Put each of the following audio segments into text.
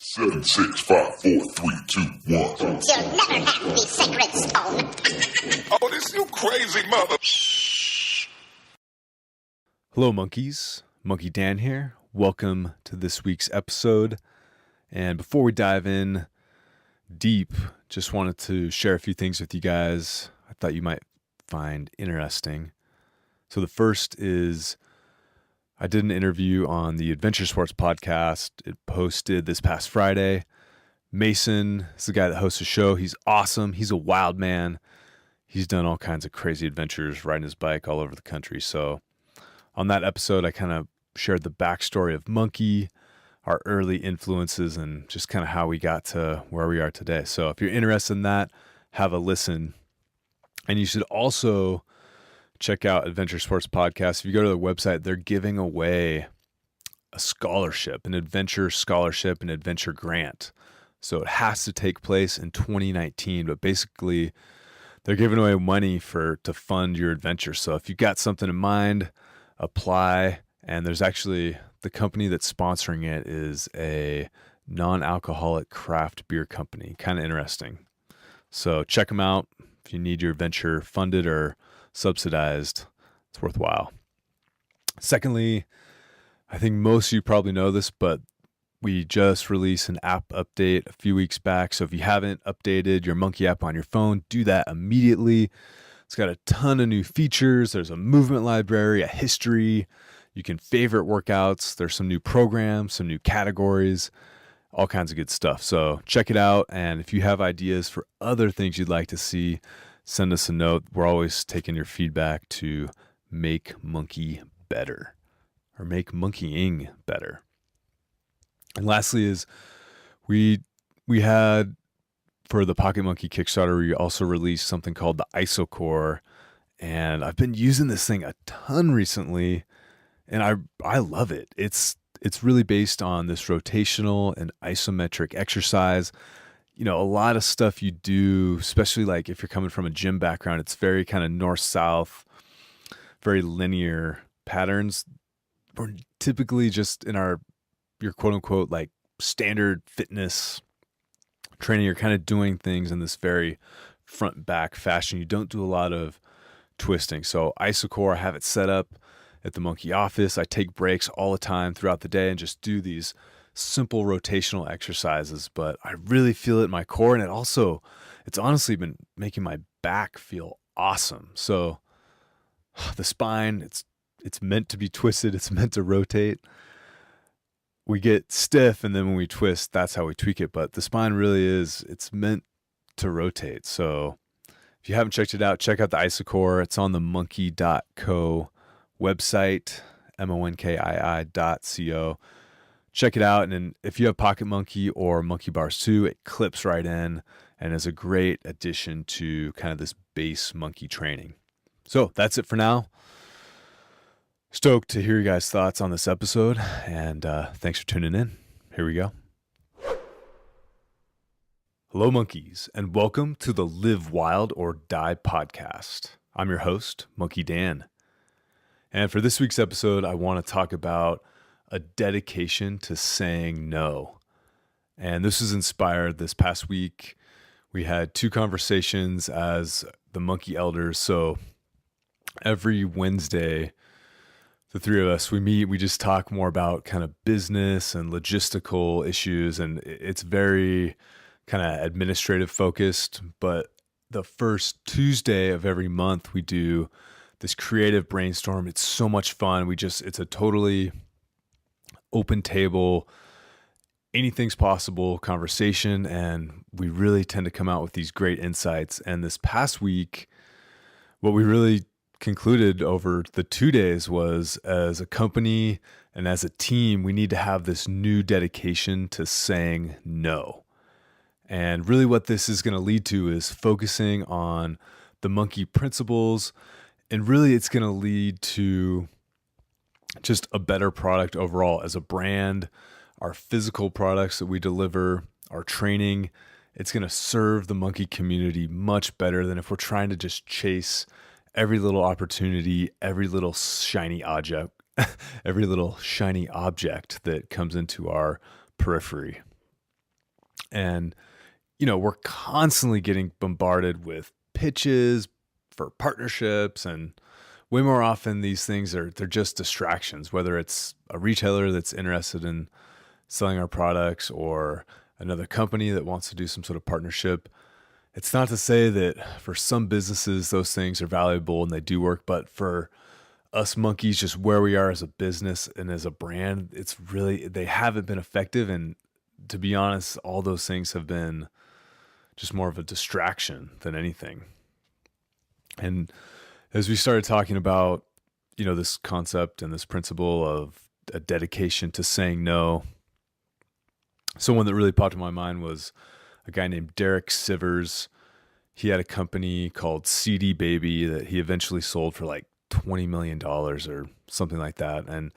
Seven, 6, 5, 4, 3, 2, 1. You'll never have the sacred stone. Oh, this you crazy mother. Hello, monkeys. Monkey Dan here. Welcome to this week's episode. And before we dive in deep, just wanted to share a few things with you guys I thought you might find interesting. So the first is I did an interview on the Adventure Sports podcast. It posted this past Friday. Mason is the guy that hosts the show. He's awesome. He's a wild man. He's done all kinds of crazy adventures, riding his bike all over the country. So on that episode, I kind of shared the backstory of Monkii, our early influences, and just kind of how we got to where we are today. So if you're interested in that, have a listen. And you should also check out Adventure Sports Podcast. If you go to their website, they're giving away a scholarship, an adventure scholarship, an adventure grant. So it has to take place in 2019, but basically they're giving away money to fund your adventure. So if you've got something in mind, apply. And there's actually, the company that's sponsoring it is a non-alcoholic craft beer company. Kind of interesting. So check them out if you need your adventure funded or subsidized. It's worthwhile. Secondly, I think most of you probably know this, but we just released an app update a few weeks back. So if you haven't updated your Monkii app on your phone, do that immediately. It's got a ton of new features. There's a movement library, a history. You can favorite workouts. There's some new programs, some new categories, all kinds of good stuff. So check it out. And if you have ideas for other things you'd like to see, send us a note. We're always taking your feedback to make Monkii better or make monkeying better. And lastly is we had for the Pocket Monkey Kickstarter, we also released something called the IsoCore. And I've been using this thing a ton recently, and I love it. It's really based on this rotational and isometric exercise. You know, a lot of stuff you do, especially like if you're coming from a gym background, it's very kind of north-south, very linear patterns. We're typically just in your quote-unquote like standard fitness training, you're kind of doing things in this very front-back fashion. You don't do a lot of twisting. So IsoCore, I have it set up at the Monkii office. I take breaks all the time throughout the day and just do these simple rotational exercises, but I really feel it in my core, and it's honestly been making my back feel awesome. So the spine, it's meant to be twisted, it's meant to rotate. We get stiff, and then when we twist, that's how we tweak it, but the spine really it's meant to rotate. So if you haven't checked it out, check out the IsoCore. It's on the monkii.co website, monkii.co. Check it out, and then if you have Pocket Monkey or Monkii Bars 2, it clips right in and is a great addition to kind of this base Monkii training. So that's it for now. Stoked to hear you guys' thoughts on this episode, and thanks for tuning in. Here we go. Hello, monkeys, and welcome to the Live Wild or Die podcast. I'm your host, Monkey Dan. And for this week's episode, I want to talk about a dedication to saying no. And this was inspired this past week. We had 2 conversations as the Monkii elders. So every Wednesday, the 3 of us, we meet, we just talk more about kind of business and logistical issues. And it's very kind of administrative focused. But the first Tuesday of every month, we do this creative brainstorm. It's so much fun. It's a totally open table, anything's possible conversation, and we really tend to come out with these great insights. And this past week, what we really concluded over the 2 days was, as a company and as a team, we need to have this new dedication to saying no. And really what this is going to lead to is focusing on the Monkii principles, and really it's going to lead to just a better product overall as a brand, our physical products that we deliver, our training. It's going to serve the Monkii community much better than if we're trying to just chase every little opportunity, every little shiny object that comes into our periphery. And, we're constantly getting bombarded with pitches for partnerships, and way more often these things they're just distractions, whether it's a retailer that's interested in selling our products or another company that wants to do some sort of partnership. It's not to say that for some businesses those things are valuable and they do work, but for us monkeys, just where we are as a business and as a brand, they haven't been effective. And to be honest, all those things have been just more of a distraction than anything. And as we started talking about, this concept and this principle of a dedication to saying no, someone that really popped in my mind was a guy named Derek Sivers. He had a company called CD Baby that he eventually sold for like $20 million or something like that. And,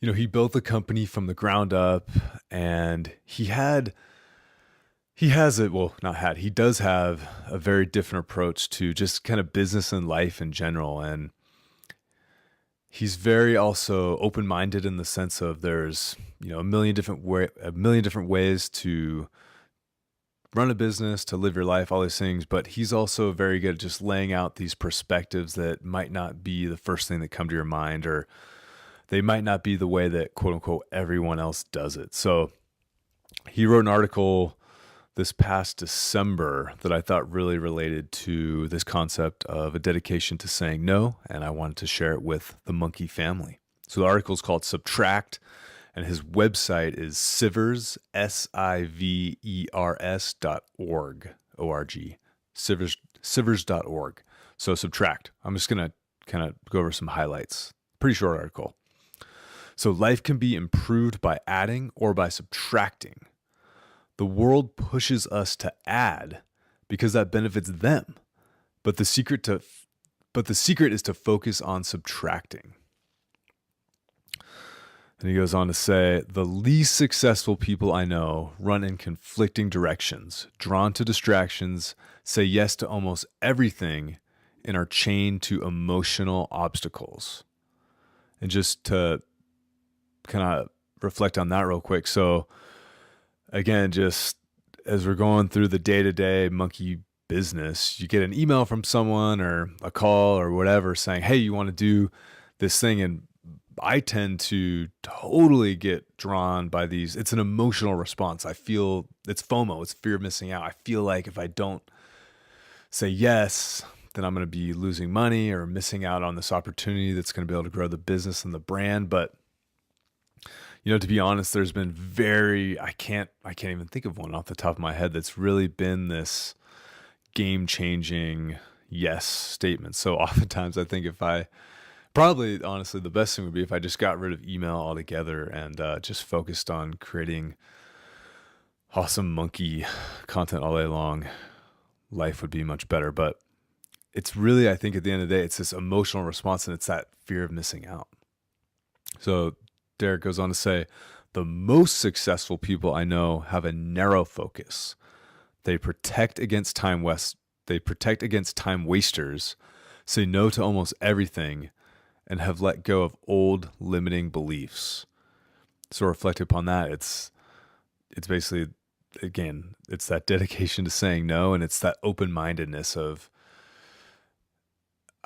he built the company from the ground up, and he does have a very different approach to just kind of business and life in general. And he's very also open-minded in the sense of there's, a million different ways to run a business, to live your life, all these things. But he's also very good at just laying out these perspectives that might not be the first thing that come to your mind, or they might not be the way that quote unquote everyone else does it. So he wrote an article this past December that I thought really related to this concept of a dedication to saying no, and I wanted to share it with the Monkii family. So the article is called Subtract, and his website is Sivers, Sivers.org, O-R-G, Sivers.org. So Subtract. I'm just going to kind of go over some highlights. Pretty short article. So life can be improved by adding or by subtracting. The world pushes us to add because that benefits them. But the secret is to focus on subtracting. And he goes on to say, the least successful people I know run in conflicting directions, drawn to distractions, say yes to almost everything, and are chained to emotional obstacles. And just to kind of reflect on that real quick. So again, just as we're going through the day-to-day Monkii business, you get an email from someone or a call or whatever saying, hey, you want to do this thing? And I tend to totally get drawn by these. It's an emotional response. I feel it's FOMO. It's fear of missing out. I feel like if I don't say yes, then I'm going to be losing money or missing out on this opportunity that's going to be able to grow the business and the brand. But to be honest, there's been I can't even think of one off the top of my head that's really been this game-changing yes statement. So oftentimes I think honestly, the best thing would be if I just got rid of email altogether and just focused on creating awesome Monkii content all day long. Life would be much better. But it's really, I think at the end of the day, it's this emotional response, and it's that fear of missing out. So Derek goes on to say, the most successful people I know have a narrow focus. They protect against time wasters, say no to almost everything, and have let go of old limiting beliefs. So reflect upon that. It's basically, again, it's that dedication to saying no, and it's that open-mindedness of,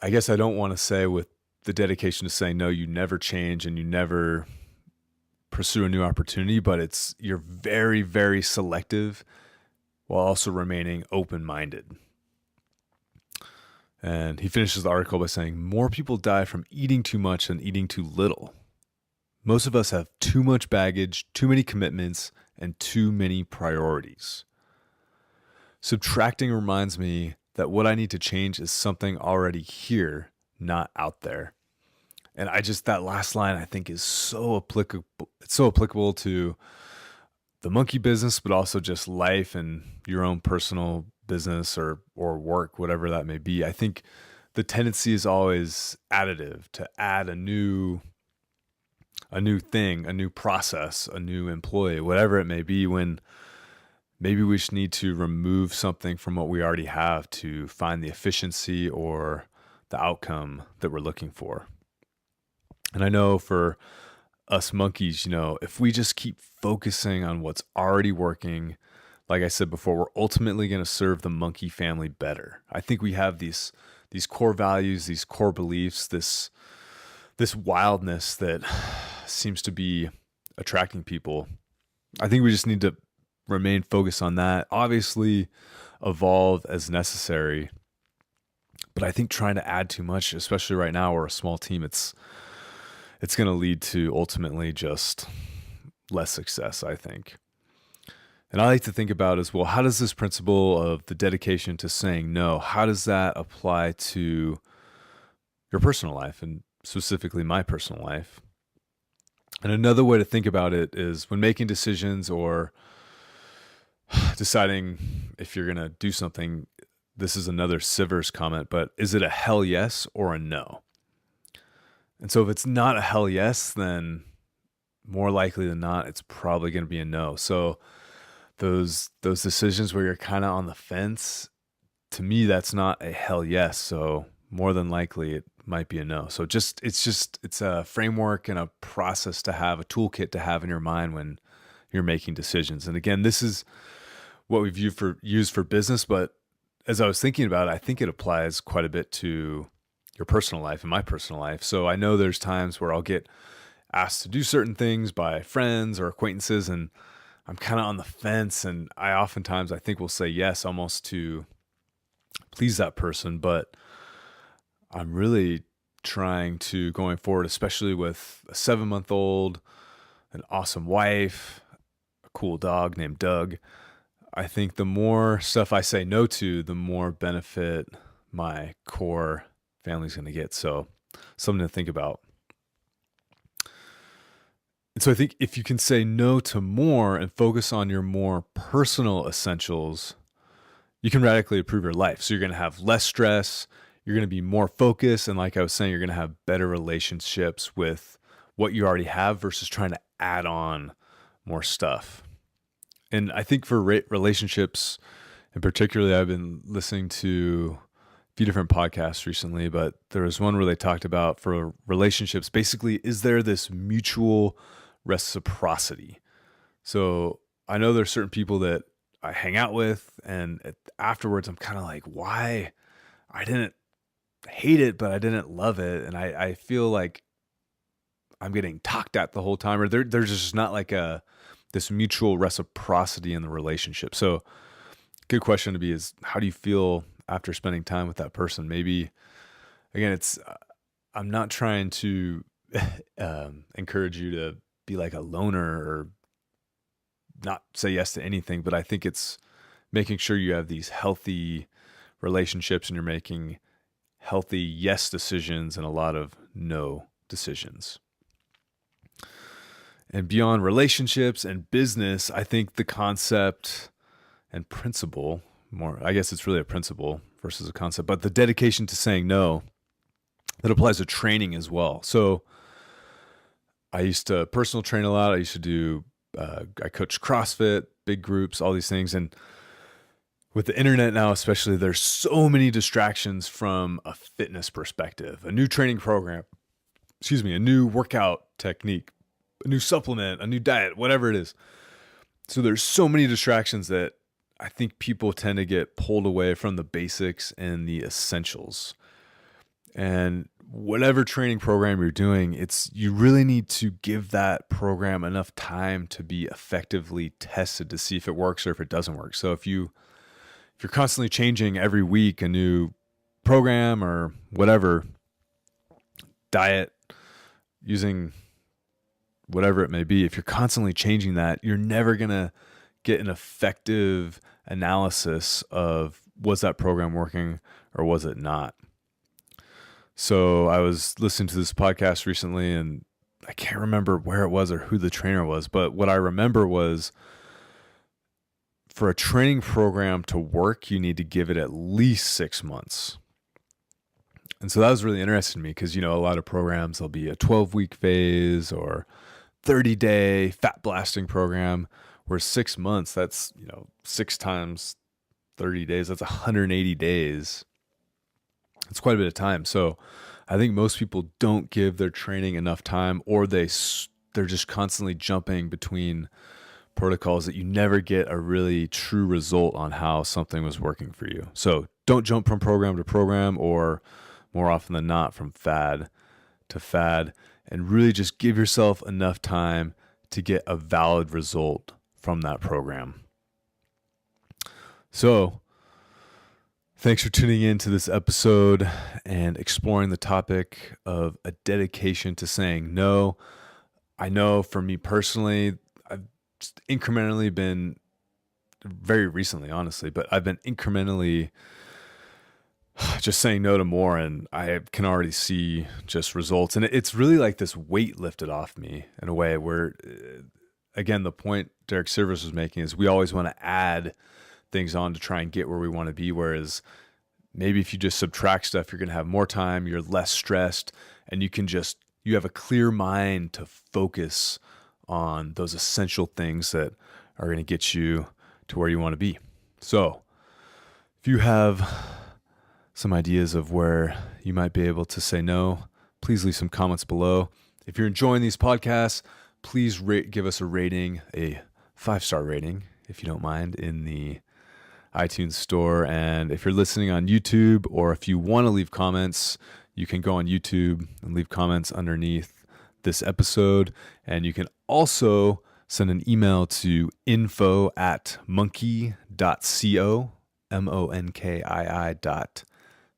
I guess I don't want to say with the dedication to saying no, you never change and you never pursue a new opportunity, but you're very, very selective while also remaining open-minded. And he finishes the article by saying, more people die from eating too much than eating too little. Most of us have too much baggage, too many commitments, and too many priorities. Subtracting reminds me that what I need to change is something already here, not out there. And that last line I think is so applicable. It's so applicable to the Monkii business, but also just life and your own personal business or work, whatever that may be. I think the tendency is always additive, to add a new thing, a new process, a new employee, whatever it may be, when maybe we just need to remove something from what we already have to find the efficiency or the outcome that we're looking for. And I know for us monkeys, if we just keep focusing on what's already working, like I said before, we're ultimately going to serve the Monkii family better. I think we have these core values, these core beliefs, this wildness that seems to be attracting people. I think we just need to remain focused on that. Obviously, evolve as necessary. But I think trying to add too much, especially right now we're a small team, it's going to lead to ultimately just less success, I think. And I like to think about as well, how does this principle of the dedication to saying no, how does that apply to your personal life, and specifically my personal life? And another way to think about it is when making decisions or deciding if you're going to do something, this is another Sivers comment, but is it a hell yes or a no? And so if it's not a hell yes, then more likely than not, it's probably going to be a no. So those decisions where you're kind of on the fence, to me, that's not a hell yes. So more than likely it might be a no. So it's a framework and a process to have, a toolkit to have in your mind when you're making decisions. And again, this is what we've used for business, but as I was thinking about it, I think it applies quite a bit to your personal life and my personal life. So I know there's times where I'll get asked to do certain things by friends or acquaintances, and I'm kind of on the fence, and I oftentimes I think will say yes almost to please that person, but I'm really trying to, going forward, especially with a 7-month-old, an awesome wife, a cool dog named Doug, I think the more stuff I say no to, the more benefit my core family's going to get. So something to think about. And so I think if you can say no to more and focus on your more personal essentials, you can radically improve your life. So you're going to have less stress, you're going to be more focused, and like I was saying, you're going to have better relationships with what you already have versus trying to add on more stuff. And I think for relationships, and particularly I've been listening to a few different podcasts recently, but there was one where they talked about for relationships, basically, is there this mutual reciprocity? So I know there's certain people that I hang out with, and afterwards I'm kind of like, why? I didn't hate it, but I didn't love it. And I feel like I'm getting talked at the whole time, or there's just not like this mutual reciprocity in the relationship. So good question to be is, how do you feel after spending time with that person? Maybe, again, I'm not trying to encourage you to be like a loner or not say yes to anything, but I think it's making sure you have these healthy relationships and you're making healthy yes decisions and a lot of no decisions. And beyond relationships and business, I think the concept and principle, I guess it's really a principle versus a concept, but the dedication to saying no, that applies to training as well. So I used to personal train a lot. I used to do, I coach CrossFit, big groups, all these things. And with the internet now, especially, there's so many distractions from a fitness perspective, a new training program, a new workout technique, a new supplement, a new diet, whatever it is. So there's so many distractions that I think people tend to get pulled away from the basics and the essentials. And whatever training program you're doing, you really need to give that program enough time to be effectively tested to see if it works or if it doesn't work. So if you're constantly changing every week a new program or whatever, diet, using whatever it may be, if you're constantly changing that, you're never going to get an effective analysis of, was that program working or was it not? So I was listening to this podcast recently, and I can't remember where it was or who the trainer was, but what I remember was, for a training program to work, you need to give it at least 6 months. And so that was really interesting to me because, a lot of programs, there'll be a 12-week phase or 30-day fat blasting program, where 6 months, that's, 6 times 30 days, that's 180 days. It's quite a bit of time. So I think most people don't give their training enough time, or they're just constantly jumping between protocols that you never get a really true result on how something was working for you. So don't jump from program to program, or more often than not from fad to fad, and really just give yourself enough time to get a valid result from that program. So thanks for tuning in to this episode and exploring the topic of a dedication to saying no. I know for me personally, I've just incrementally been, very recently, honestly, but I've been incrementally just saying no to more, and I can already see just results. And it's really like this weight lifted off me in a way where, again, the point Derek Sivers was making is we always want to add things on to try and get where we want to be. Whereas maybe if you just subtract stuff, you're going to have more time, you're less stressed, and you have a clear mind to focus on those essential things that are going to get you to where you want to be. So if you have some ideas of where you might be able to say no, please leave some comments below. If you're enjoying these podcasts, please give us a rating, a 5-star rating, if you don't mind, in the iTunes store. And if you're listening on YouTube, or if you want to leave comments, you can go on YouTube and leave comments underneath this episode. And you can also send an email to info@monkii.co,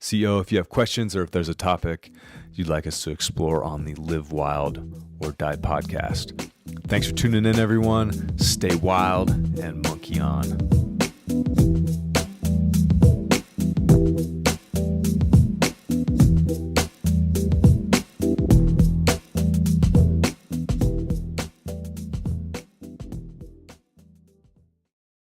monkii.co, if you have questions or if there's a topic you'd like us to explore on the Live Wild or Die podcast. Thanks for tuning in, everyone. Stay wild and monkey on.